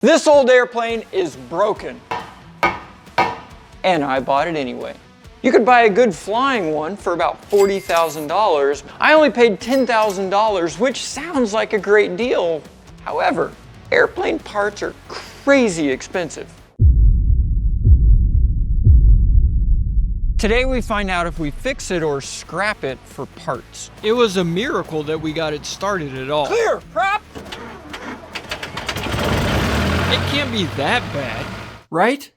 This old airplane is broken, and I bought it anyway. You could buy a good flying one for about $40,000. I only paid $10,000, which sounds like a great deal. However, airplane parts are crazy expensive. Today we find out if we fix it or scrap it for parts. It was a miracle that we got it started at all. Clear, prop! It can't be that bad, right?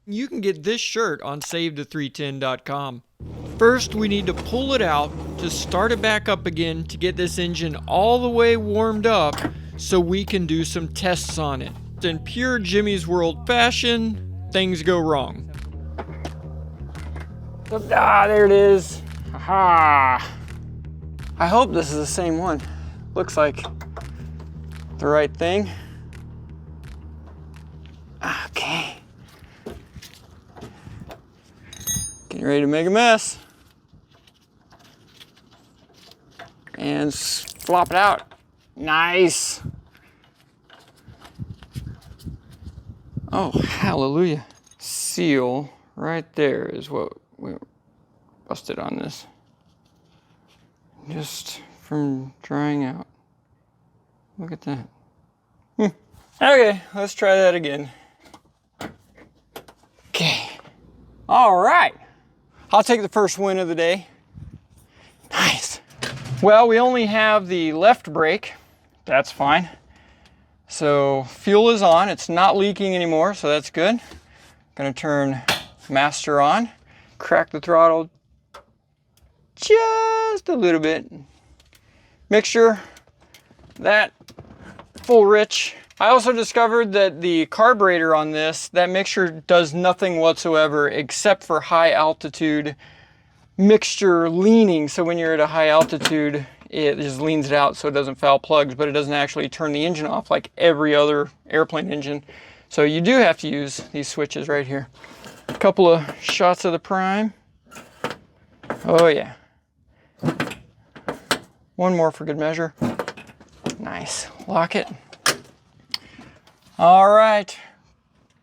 You can get this shirt on SaveThe310.com. First, we need to pull it out to start it back up again to get this engine all the way warmed up so we can do some tests on it. In pure Jimmy's World fashion, things go wrong. Ah, there it is. Aha! I hope this is the same one. Looks like the right thing. Okay. Getting ready to make a mess. And flop it out. Nice. Oh, hallelujah. Seal right there is what we busted on this. Just from drying out. Look at that. Okay, let's try that again. Okay. All right. I'll take the first win of the day. Nice. Well, we only have the left brake. That's fine. So fuel is on. It's not leaking anymore, so that's good. Gonna turn master on. Crack the throttle just a little bit. Mixture, that full rich. I also discovered that the carburetor on this, that mixture does nothing whatsoever except for high altitude mixture leaning. So when you're at a high altitude, it just leans it out so it doesn't foul plugs, but it doesn't actually turn the engine off like every other airplane engine. So you do have to use these switches right here. A couple of shots of the prime. Oh yeah. One more for good measure. Nice. Lock it. All right.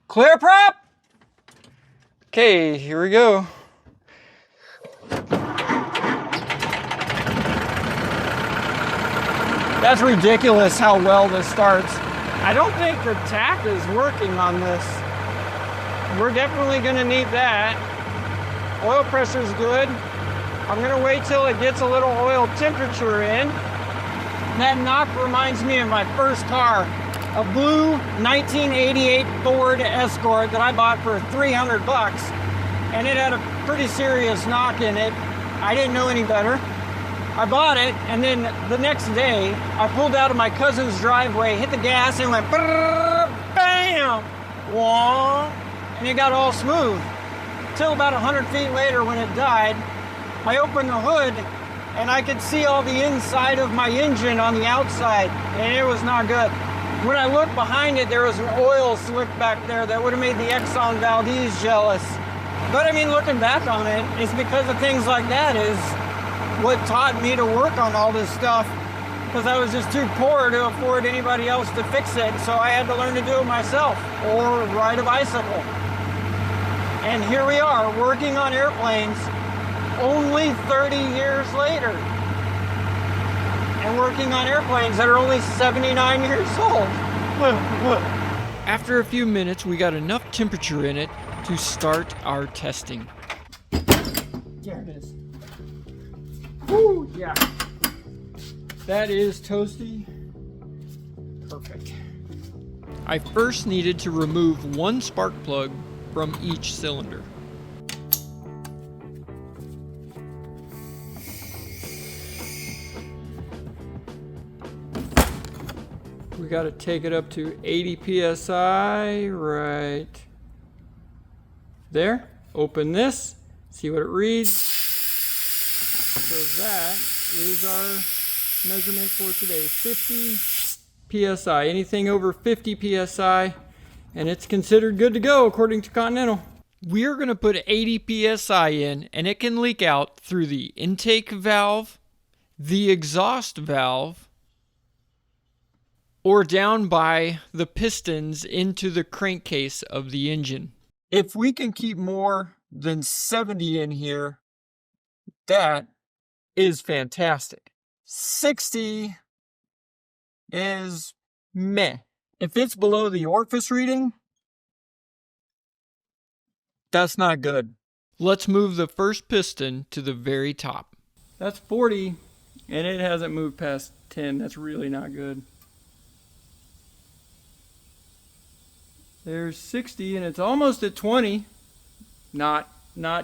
Clear, prop. Okay, here we go. That's ridiculous how well this starts. I don't think the tack is working on this. We're definitely gonna need that. Oil pressure's good. I'm gonna wait till it gets a little oil temperature in. That knock reminds me of my first car, a blue 1988 Ford Escort that I bought for 300 bucks. And it had a pretty serious knock in it. I didn't know any better. I bought it, and then the next day, I pulled out of my cousin's driveway, hit the gas, and went bam! Wah, and it got all smooth. Till about 100 feet later when it died, I opened the hood, and I could see all the inside of my engine on the outside, and it was not good. When I looked behind it, there was an oil slick back there that would have made the Exxon Valdez jealous. But I mean, looking back on it, it's because of things like that is what taught me to work on all this stuff, because I was just too poor to afford anybody else to fix it, so I had to learn to do it myself or ride a bicycle. And here we are working on airplanes only 30 years later, and working on airplanes that are only 79 years old. After a few minutes, we got enough temperature in it to start our testing. There it is. Woo, yeah. That is toasty. Perfect. I first needed to remove one spark plug from each cylinder. We got to take it up to 80 psi right there. Open this, see what it reads. So that is our measurement for today, 50 psi. Anything over 50 psi, and it's considered good to go according to Continental. We're going to put 80 psi in, and it can leak out through the intake valve, the exhaust valve, or down by the pistons into the crankcase of the engine. If we can keep more than 70 in here, that is fantastic. 60 is meh. If it's below the orifice reading, that's not good. Let's move the first piston to the very top. That's 40, and it hasn't moved past 10. That's really not good. There's 60, and it's almost at 20. Not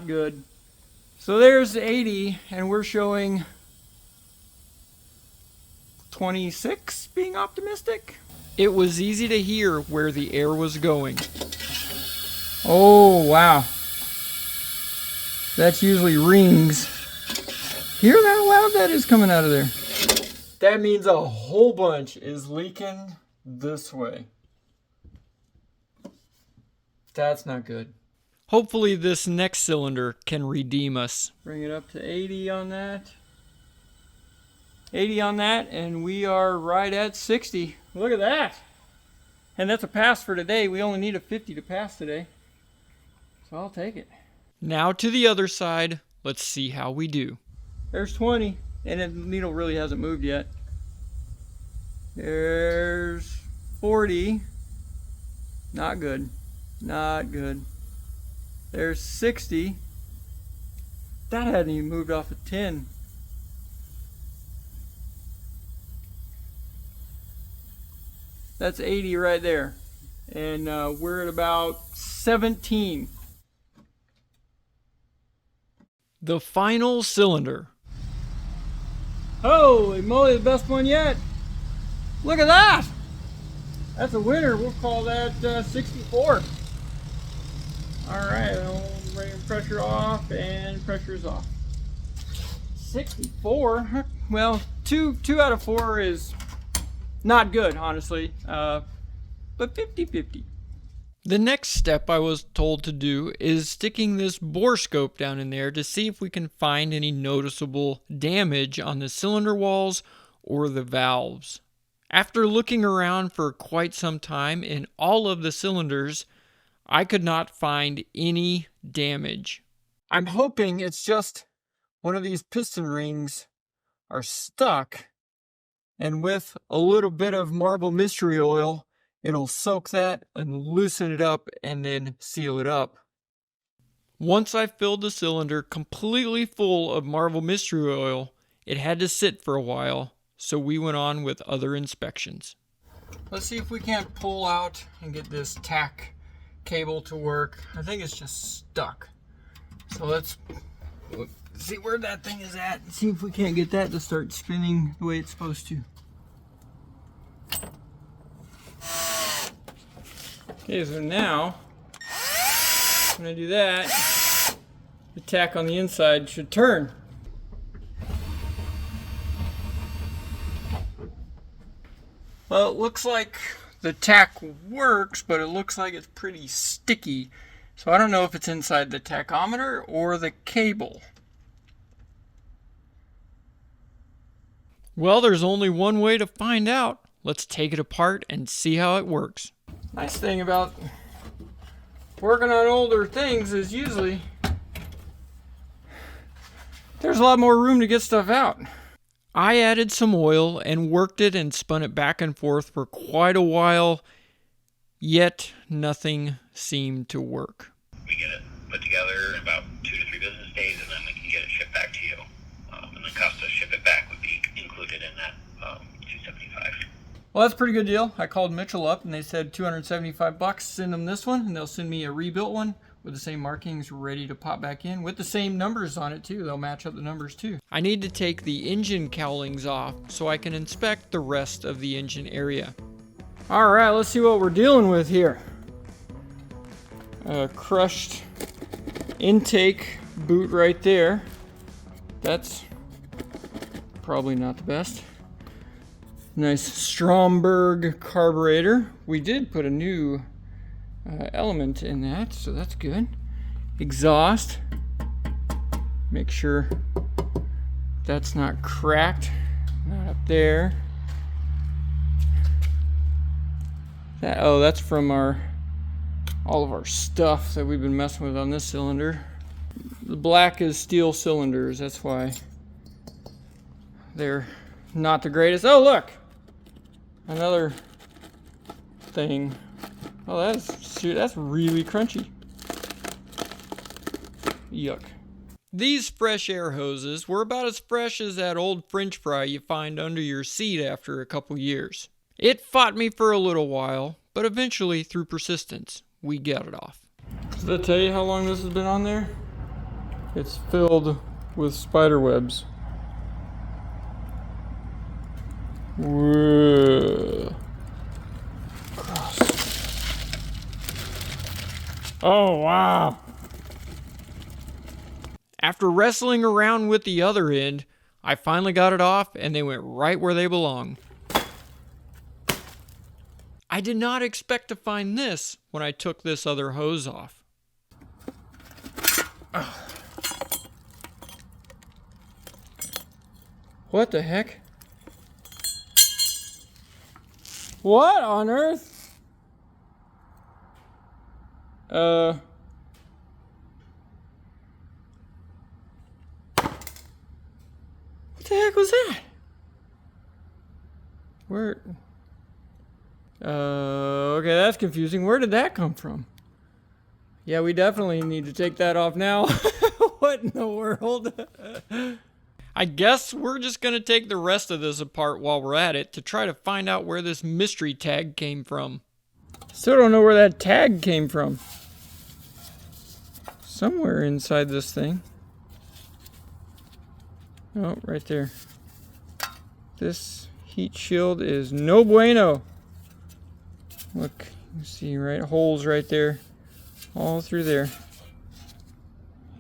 good. So there's 80, and we're showing 26 being optimistic. It was easy to hear where the air was going. Oh, wow. That's usually rings. Hear how loud that is coming out of there? That means a whole bunch is leaking this way. That's not good. Hopefully this next cylinder can redeem us. Bring it up to 80 on that. 80 on that, and we are right at 60. Look at that. And that's a pass for today. We only need a 50 to pass today. So I'll take it. Now to the other side. Let's see how we do. There's 20, and the needle really hasn't moved yet. There's 40. Not good. Not good. There's 60. That hadn't even moved off of 10. That's 80 right there. And we're at about 17. The final cylinder. Holy moly, the best one yet. Look at that. That's a winner. We'll call that 64. All right, I'll bring pressure off, and pressure's off. 64? Well, two out of 4 is not good, honestly, but 50-50. The next step I was told to do is sticking this bore scope down in there to see if we can find any noticeable damage on the cylinder walls or the valves. After looking around for quite some time in all of the cylinders, I could not find any damage. I'm hoping it's just one of these piston rings are stuck, and with a little bit of marble mystery oil, it'll soak that and loosen it up and then seal it up. Once I filled the cylinder completely full of marble mystery oil, it had to sit for a while, so we went on with other inspections. Let's see if we can't pull out and get this tack cable to work. I think it's just stuck. So let's see where that thing is at and see if we can't get that to start spinning the way it's supposed to. Okay, so now when I do that, the tack on the inside should turn. Well, it looks like the tack works, but it looks like it's pretty sticky. So I don't know if it's inside the tachometer or the cable. Well, there's only one way to find out. Let's take it apart and see how it works. Nice thing about working on older things is usually there's a lot more room to get stuff out. I added some oil and worked it and spun it back and forth for quite a while, yet nothing seemed to work. We get it put together in about 2 to 3 business days, and then we can get it shipped back to you. And the cost to ship it back would be included in that $275. Well, that's a pretty good deal. I called Mitchell up and they said $275. Send them this one, and they'll send me a rebuilt one with the same markings ready to pop back in with the same numbers on it too. They'll match up the numbers too. I need to take the engine cowlings off so I can inspect the rest of the engine area. All right, let's see what we're dealing with here. Crushed intake boot right there. That's probably not the best. Nice Stromberg carburetor. We did put a new element in that, so that's good. Exhaust. Make sure that's not cracked. Not up there. Oh, that's from all of our stuff that we've been messing with on this cylinder. The black is steel cylinders, that's why they're not the greatest. Oh, look! Another thing. Oh, that's really crunchy. Yuck. These fresh air hoses were about as fresh as that old French fry you find under your seat after a couple years. It fought me for a little while, but eventually, through persistence, we got it off. Did I tell you how long this has been on there? It's filled with spider webs. Whoa. Gross. Oh, wow. After wrestling around with the other end, I finally got it off and they went right where they belong. I did not expect to find this when I took this other hose off. What the heck? What on earth? What the heck was that? Where? Okay, that's confusing. Where did that come from? Yeah, we definitely need to take that off now. What in the world? I guess we're just gonna take the rest of this apart while we're at it to try to find out where this mystery tag came from. Still don't know where that tag came from. Somewhere inside this thing. Oh, right there. This heat shield is no bueno. Look, you see right holes right there. All through there.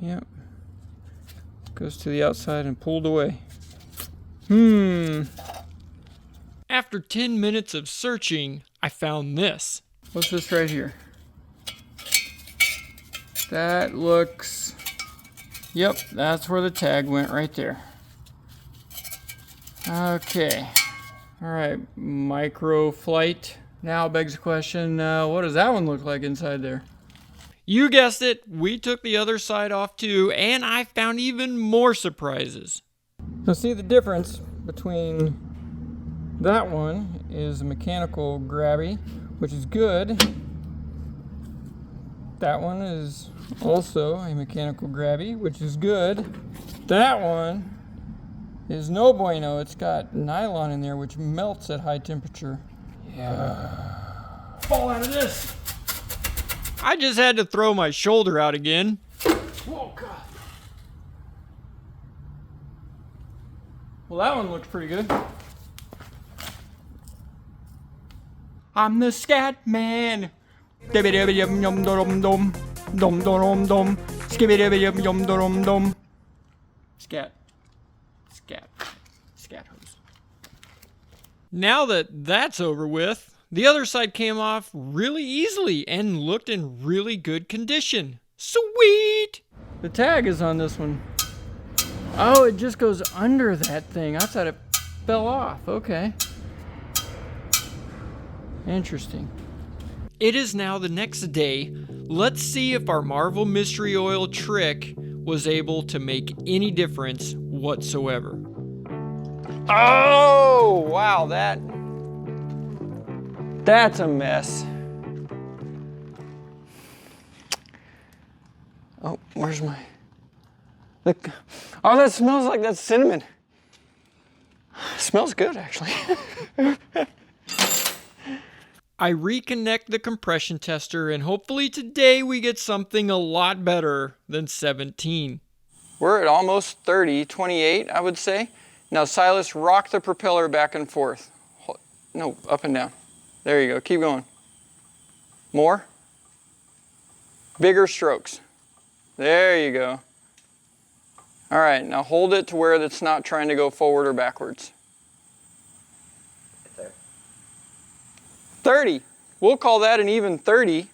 Yep. Goes to the outside and pulled away. After 10 minutes of searching, I found this. What's this right here? That looks... Yep, that's where the tag went right there. Okay. Alright, micro flight. Now begs the question, what does that one look like inside there? You guessed it, we took the other side off too, and I found even more surprises. Now see the difference between that one is a mechanical grabby, which is good. That one is also a mechanical grabby, which is good. That one is no bueno. It's got nylon in there, which melts at high temperature. Yeah. Fall out of this. I just had to throw my shoulder out again. Oh, God. Well, that one looks pretty good. I'm the scat man. Scat. Scat hose. Now that that's over with, the other side came off really easily and looked in really good condition. Sweet! The tag is on this one. Oh, it just goes under that thing. I thought it fell off. Okay. Interesting. It is now the next day. Let's see if our Marvel Mystery Oil trick was able to make any difference whatsoever. Oh, wow, that's a mess. Oh, where's my... Look. Oh, that smells like that cinnamon. It smells good, actually. I reconnect the compression tester, and hopefully today we get something a lot better than 17. We're at almost 30, 28, I would say. Now, Silas, rock the propeller back and forth. No, up and down. There you go. Keep going. More. Bigger strokes. There you go. All right, now hold it to where it's not trying to go forward or backwards. 30. We'll call that an even 30,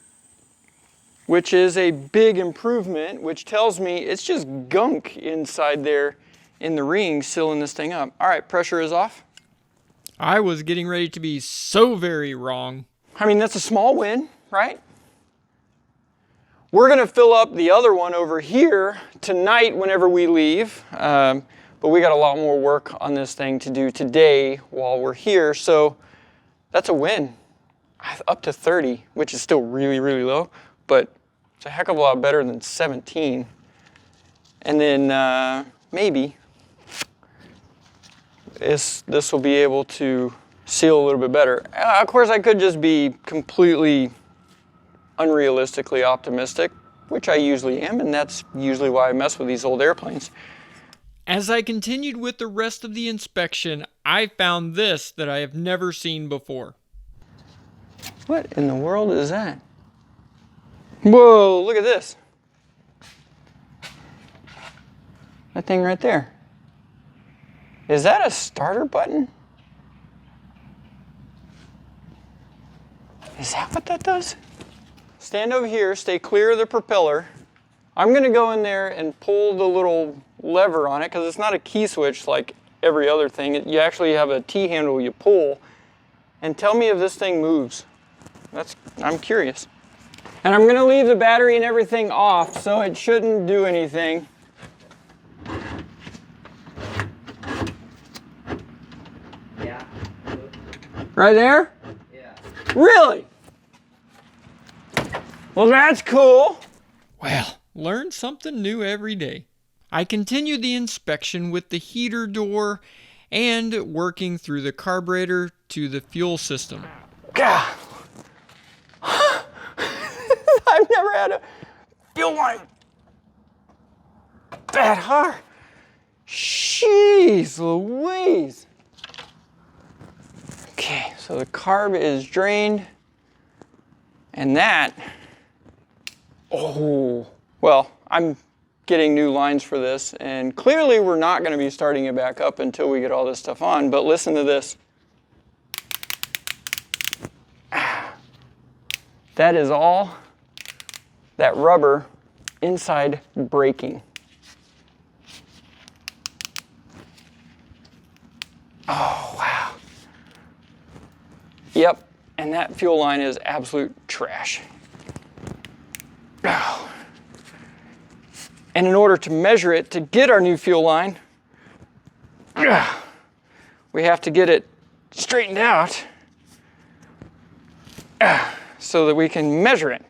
which is a big improvement, which tells me it's just gunk inside there in the ring sealing this thing up. All right, pressure is off. I was getting ready to be so very wrong. I mean, that's a small win, right? We're gonna fill up the other one over here tonight whenever we leave, but we got a lot more work on this thing to do today while we're here, so that's a win. Up to 30, which is still really, really low, but it's a heck of a lot better than 17. And then maybe this will be able to seal a little bit better. Of course, I could just be completely unrealistically optimistic, which I usually am, and that's usually why I mess with these old airplanes. As I continued with the rest of the inspection, I found this that I have never seen before. What in the world is that? Whoa, look at this. That thing right there. Is that a starter button? Is that what that does? Stand over here, stay clear of the propeller. I'm gonna go in there and pull the little lever on it because it's not a key switch like every other thing. You actually have a T-handle you pull, and tell me if this thing moves. I'm curious. And I'm gonna leave the battery and everything off, so it shouldn't do anything. Yeah. Right there? Yeah. Really? Well, that's cool. Well, learn something new every day. I continued the inspection with the heater door and working through the carburetor to the fuel system. God. I've never had a fuel line that hard. Jeez Louise. Okay, so the carb is drained, and that, oh, well, I'm getting new lines for this, and clearly we're not going to be starting it back up until we get all this stuff on, but listen to this. That is all that rubber inside braking. Oh, wow. Yep, and that fuel line is absolute trash. Oh. And in order to measure it, to get our new fuel line, we have to get it straightened out so that we can measure it.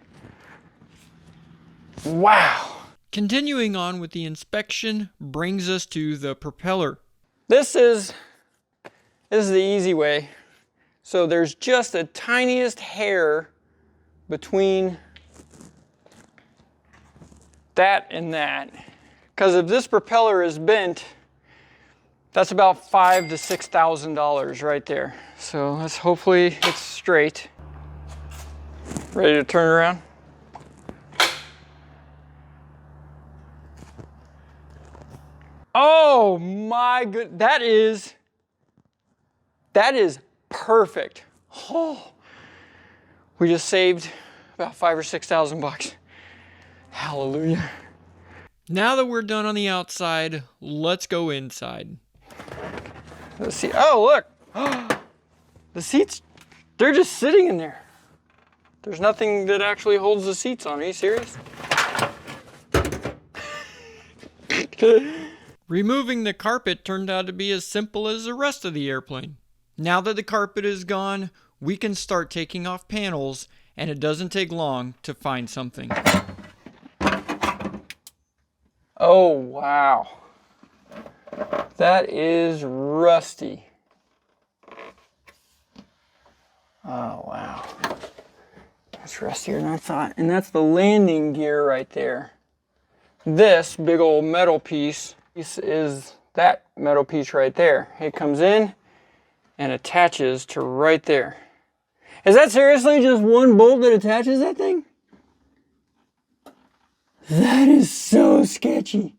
Wow. Continuing on with the inspection brings us to the propeller. This is the easy way. So there's just the tiniest hair between that and that. Because if this propeller is bent, that's about $5,000 to $6,000 right there. So let's hopefully it's straight. Ready to turn around? Oh my good, that is perfect. Oh, we just saved about $5,000 or $6,000. Hallelujah. Now that we're done on the outside, let's go inside. Let's see. Oh, look. The seats, they're just sitting in there. There's nothing that actually holds the seats on. Are you serious? Removing the carpet turned out to be as simple as the rest of the airplane. Now that the carpet is gone, we can start taking off panels, and it doesn't take long to find something. Oh, wow. That is rusty. Oh, wow. That's rustier than I thought. And that's the landing gear right there. This big old metal piece is that metal piece right there. It comes in and attaches to right there. Is that seriously just one bolt that attaches that thing? That is so sketchy.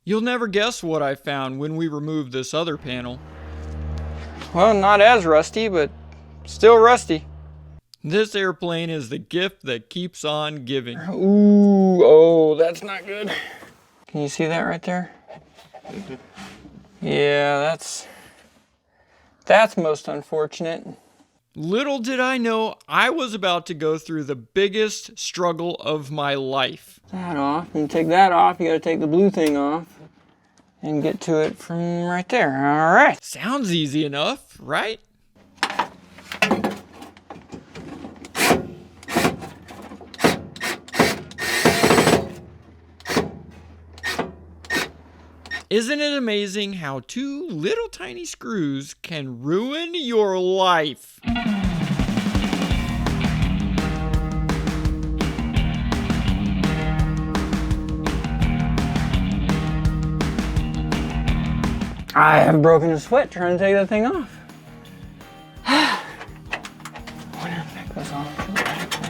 You'll never guess what I found when we removed this other panel. Well, not as rusty, but still rusty. This airplane is the gift that keeps on giving. Ooh, oh, that's not good. Can you see that right there? Yeah, that's most unfortunate. Little did I know I was about to go through the biggest struggle of my life. That off, and take that off. You gotta take the blue thing off and get to it from right there. All right. Sounds easy enough, right? Isn't it amazing how 2 little tiny screws can ruin your life? I have broken a sweat trying to take that thing off. I wonder if that goes on automatically.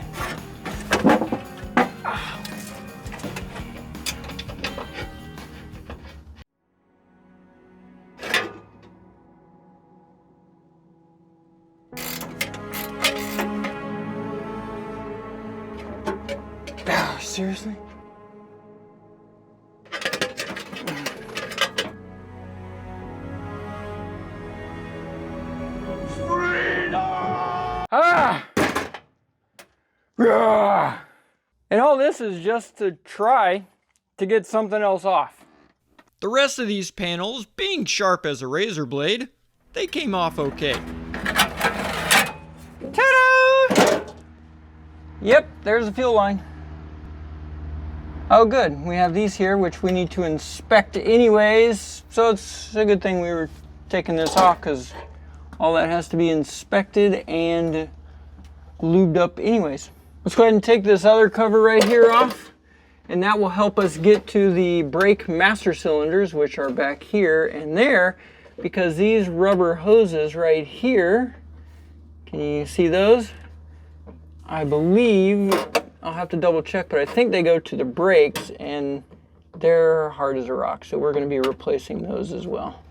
Seriously? Ah! And all this is just to try to get something else off. The rest of these panels, being sharp as a razor blade, they came off okay. Ta-da! Yep, there's the fuel line. Oh good, we have these here which we need to inspect anyways, so it's a good thing we were taking this off because all that has to be inspected and lubed up anyways. Let's go ahead and take this other cover right here off, and that will help us get to the brake master cylinders, which are back here and there, because these rubber hoses right here, can you see those? I believe, I'll have to double check, but I think they go to the brakes and they're hard as a rock, so we're going to be replacing those as well.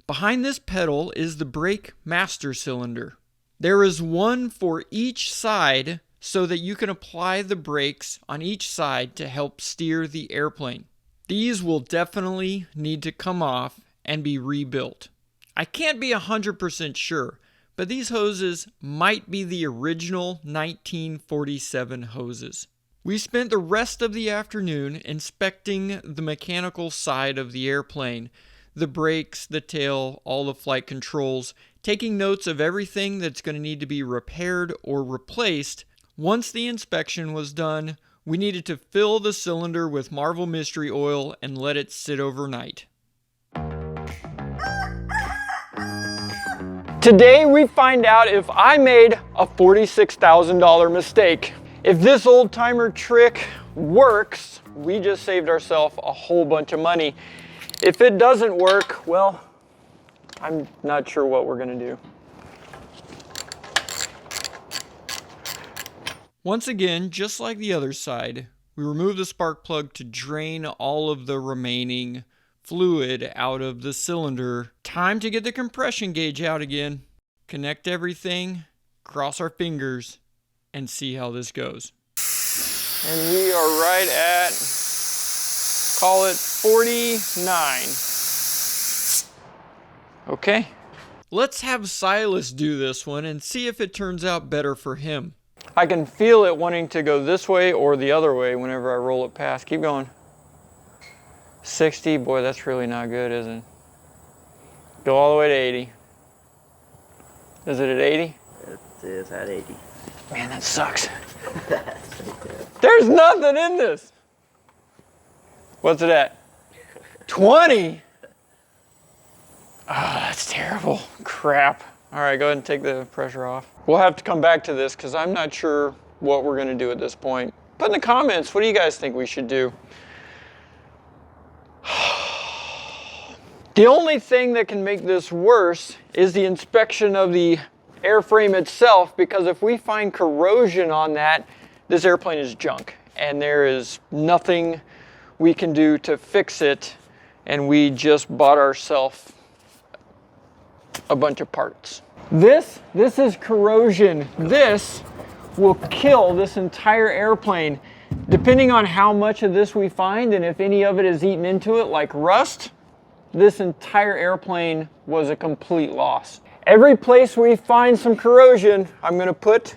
Behind this pedal is the brake master cylinder. There is one for each side so that you can apply the brakes on each side to help steer the airplane. These will definitely need to come off and be rebuilt. I can't be 100% sure, but these hoses might be the original 1947 hoses. We spent the rest of the afternoon inspecting the mechanical side of the airplane, the brakes, the tail, all the flight controls, taking notes of everything that's going to need to be repaired or replaced. Once the inspection was done, we needed to fill the cylinder with Marvel Mystery Oil and let it sit overnight. Today we find out if I made a $46,000 mistake. If this old timer trick works, we just saved ourselves a whole bunch of money. If it doesn't work, well, I'm not sure what we're gonna do. Once again, just like the other side, we remove the spark plug to drain all of the remaining fluid out of the cylinder. Time to get the compression gauge out again. Connect everything, cross our fingers, and see how this goes. And we are right at, call it 49. Okay. Let's have Silas do this one and see if it turns out better for him. I can feel it wanting to go this way or the other way whenever I roll it past. Keep going. 60, boy, that's really not good, is it? Go all the way to 80. Is it at 80? It is at 80. Man, that sucks. There's nothing in this. What's it at? 20? Oh, that's terrible. Crap. All right, go ahead and take the pressure off. We'll have to come back to this because I'm not sure what we're going to do at this point. Put in the comments, what do you guys think we should do? The only thing that can make this worse is the inspection of the airframe itself, because if we find corrosion on that, this airplane is junk and there is nothing we can do to fix it, and we just bought ourselves a bunch of parts. This is corrosion. This will kill this entire airplane. Depending on how much of this we find and if any of it is eaten into it like rust, this entire airplane was a complete loss. Every place we find some corrosion, I'm gonna put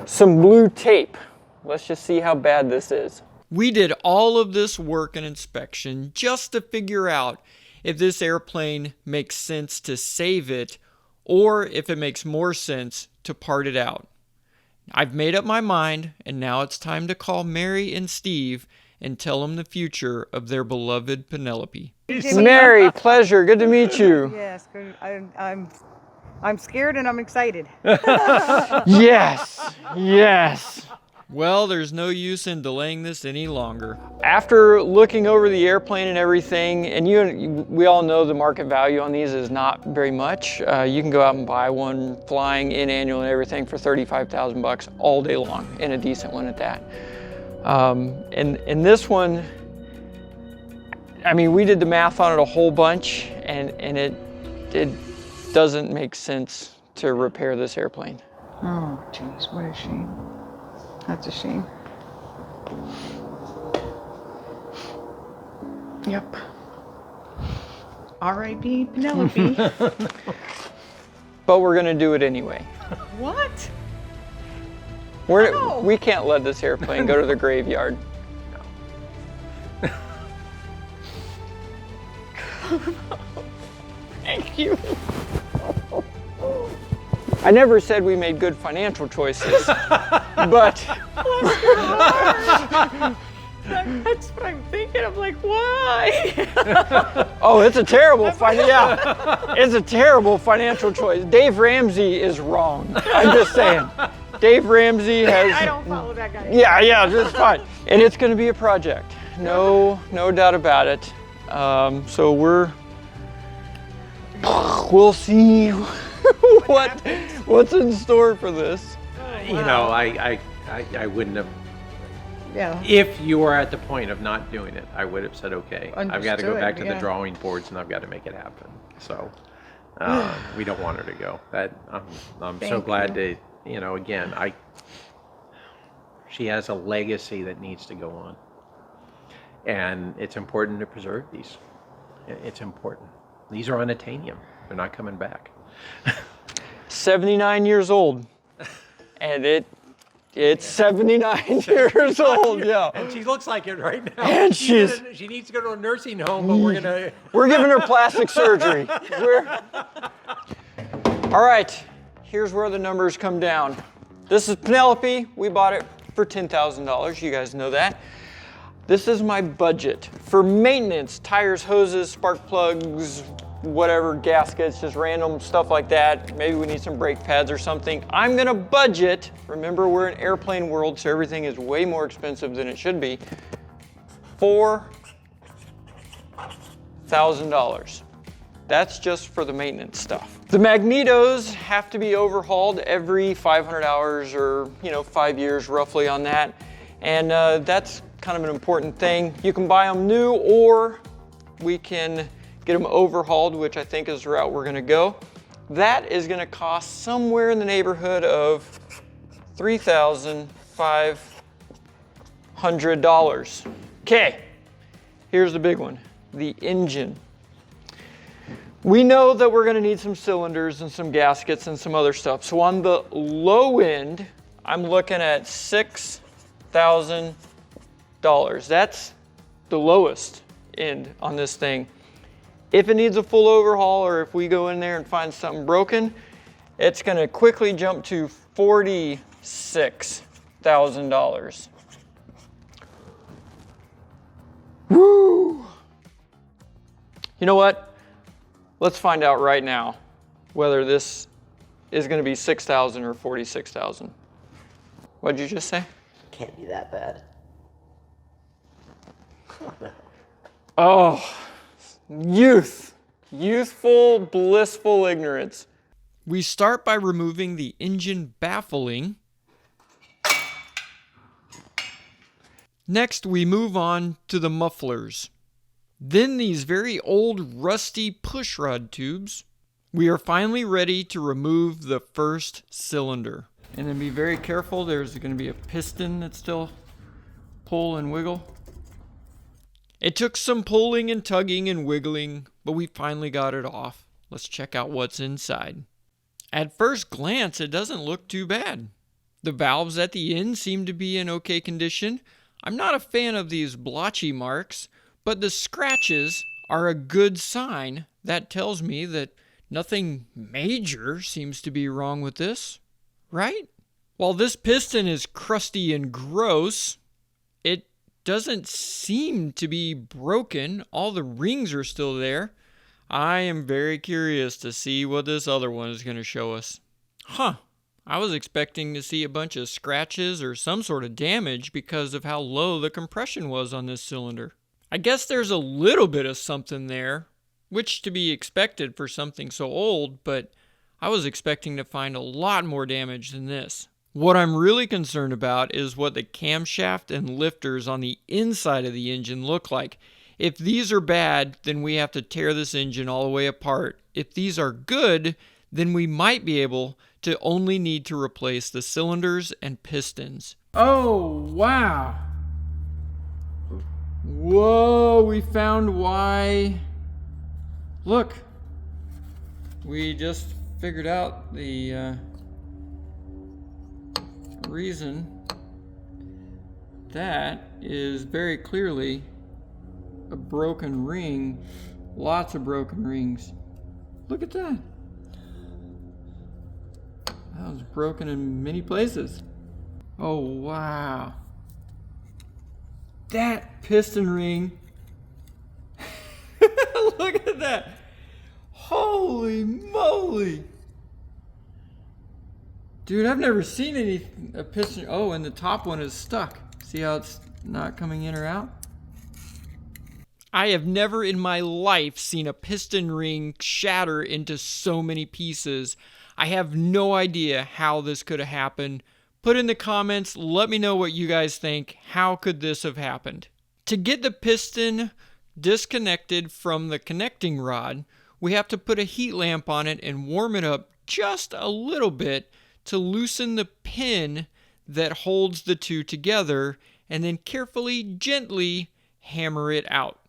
some blue tape. Let's just see how bad this is. We did all of this work and inspection just to figure out if this airplane makes sense to save it or if it makes more sense to part it out. I've made up my mind, and now it's time to call Mary and Steve and tell them the future of their beloved Penelope. Mary, pleasure, good to meet you. Yes, good. I'm scared and I'm excited. Yes, yes. Well, there's no use in delaying this any longer. After looking over the airplane and everything, and we all know the market value on these is not very much. You can go out and buy one flying in annual and everything for $35,000 all day long, and a decent one at that. And this one, I mean, we did the math on it a whole bunch, and it doesn't make sense to repair this airplane. Oh, jeez, what a shame. That's a shame. Yep. R.I.P. Penelope. But we're gonna do it anyway. What? We can't let this airplane go to the graveyard. Thank you. I never said we made good financial choices, but That's what I'm thinking. I'm like, why? oh, it's a terrible it's a terrible financial choice. Dave Ramsey is wrong. I'm just saying. Dave Ramsey has. I don't follow that guy. Yeah, just fine. And it's going to be a project. No doubt about it. So we'll see what's in store for this. You know, I wouldn't have. Yeah. If you were at the point of not doing it, I would have said, okay, I've got to go Understood, back to the yeah. drawing boards and I've got to make it happen. So we don't want her to go. I'm so Thank glad you. to, you know, again, she has a legacy that needs to go on. And it's important to preserve these. It's important. These are unattainium. They're not coming back. 79 years old, and it's 79 years old. Yeah. And she looks like it right now. And she needs to go to a nursing home, but we're giving her plastic surgery. All right, here's where the numbers come down. This is Penelope. We bought it for $10,000. You guys know that. This is my budget for maintenance: tires, hoses, spark plugs, whatever, gaskets, just random stuff like that. Maybe we need some brake pads or something. I'm gonna budget, remember we're in airplane world, so everything is way more expensive than it should be, $4,000. That's just for the maintenance stuff. The magnetos have to be overhauled every 500 hours or 5 years roughly on that. And that's kind of an important thing. You can buy them new, or we can get them overhauled, which I think is the route we're gonna go. That is gonna cost somewhere in the neighborhood of $3,500. Okay, here's the big one, the engine. We know that we're gonna need some cylinders and some gaskets and some other stuff. So on the low end, I'm looking at $6,000. That's the lowest end on this thing. If it needs a full overhaul, or if we go in there and find something broken, it's gonna quickly jump to $46,000. Woo! You know what? Let's find out right now whether this is gonna be $6,000 or $46,000. What'd you just say? Can't be that bad. Oh, youthful, blissful ignorance. We start by removing the engine baffling. Next, we move on to the mufflers. Then these very old, rusty pushrod tubes. We are finally ready to remove the first cylinder. And then be very careful, there's going to be a piston that still pull and wiggle. It took some pulling and tugging and wiggling, but we finally got it off. Let's check out what's inside. At first glance, it doesn't look too bad. The valves at the end seem to be in okay condition. I'm not a fan of these blotchy marks, but the scratches are a good sign. That tells me that nothing major seems to be wrong with this, right? While this piston is crusty and gross, it doesn't seem to be broken. All the rings are still there. I am very curious to see what this other one is going to show us. I was expecting to see a bunch of scratches or some sort of damage because of how low the compression was on this cylinder. I guess there's a little bit of something there, which to be expected for something so old, but I was expecting to find a lot more damage than this. What I'm really concerned about is what the camshaft and lifters on the inside of the engine look like. If these are bad, then we have to tear this engine all the way apart. If these are good, then we might be able to only need to replace the cylinders and pistons. Oh, wow. Whoa, we found why. Look, we just figured out the reason. That is very clearly a broken ring. Lots of broken rings. Look at that. That was broken in many places. Oh, wow. That piston ring. Look at that. Holy moly. Dude, I've never seen a piston. Oh, and the top one is stuck. See how it's not coming in or out? I have never in my life seen a piston ring shatter into so many pieces. I have no idea how this could have happened. Put in the comments, let me know what you guys think. How could this have happened? To get the piston disconnected from the connecting rod, we have to put a heat lamp on it and warm it up just a little bit to loosen the pin that holds the two together, and then carefully, gently hammer it out.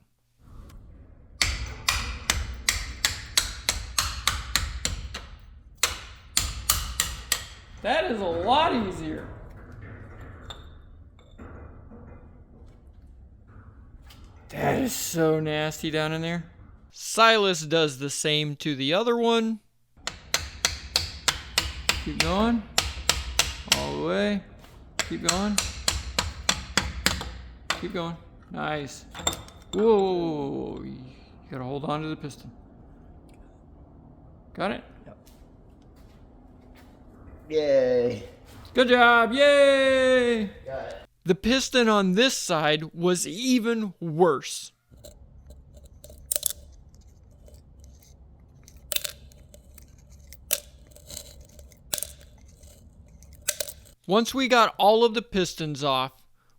That is a lot easier. That is so nasty down in there. Silas does the same to the other one. Keep going. All the way. Keep going. Keep going. Nice. Whoa. You gotta hold on to the piston. Got it? Yep. Yay. Good job. Yay. Got it. The piston on this side was even worse. Once we got all of the pistons off,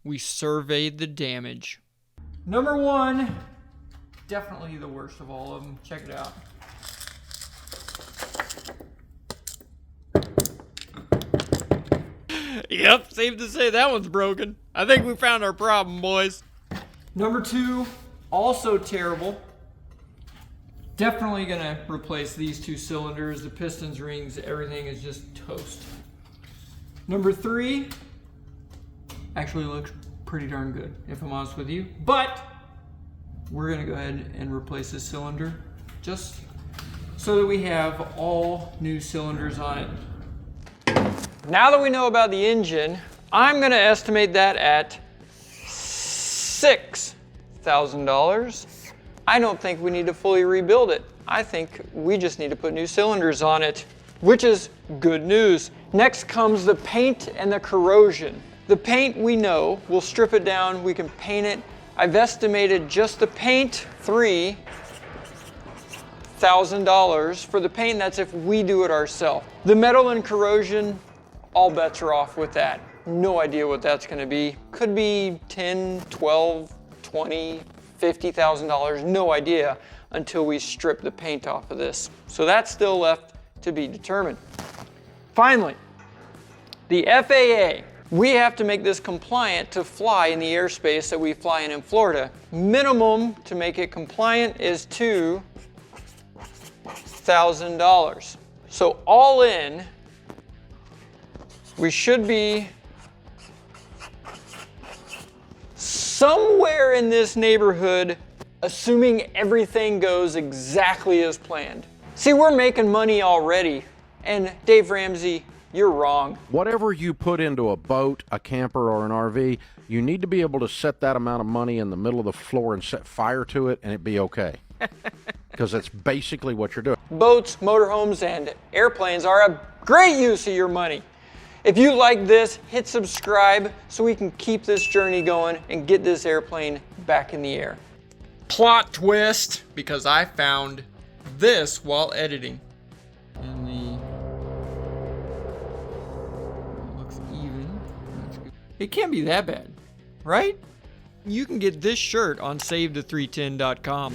we surveyed the damage. Number one, definitely the worst of all of them. Check it out. Yep, safe to say that one's broken. I think we found our problem, boys. Number two, also terrible. Definitely gonna replace these two cylinders. The pistons, rings, everything is just toast. Number three, actually looks pretty darn good, if I'm honest with you. But we're gonna go ahead and replace this cylinder just so that we have all new cylinders on it. Now that we know about the engine, I'm going to estimate that at $6,000. I don't think we need to fully rebuild it. I think we just need to put new cylinders on it, which is good news. Next comes the paint and the corrosion. The paint we know, we'll strip it down, we can paint it. I've estimated just the paint $3,000 for the paint. That's if we do it ourselves. The metal and corrosion, all bets are off with that. No idea what that's gonna be. Could be 10, 12, 20, $50,000, no idea until we strip the paint off of this. So that's still left to be determined. Finally, the FAA. We have to make this compliant to fly in the airspace that we fly in Florida. Minimum to make it compliant is $2,000. $6,000. So all in, we should be somewhere in this neighborhood, assuming everything goes exactly as planned. See, we're making money already, and Dave Ramsey, you're wrong. Whatever you put into a boat, a camper, or an RV, you need to be able to set that amount of money in the middle of the floor and set fire to it, and it'd be okay. Because that's basically what you're doing. Boats, motorhomes, and airplanes are a great use of your money. If you like this, hit subscribe so we can keep this journey going and get this airplane back in the air. Plot twist, because I found this while editing. And looks even. That's good. It can't be that bad, right? You can get this shirt on SaveThe310.com.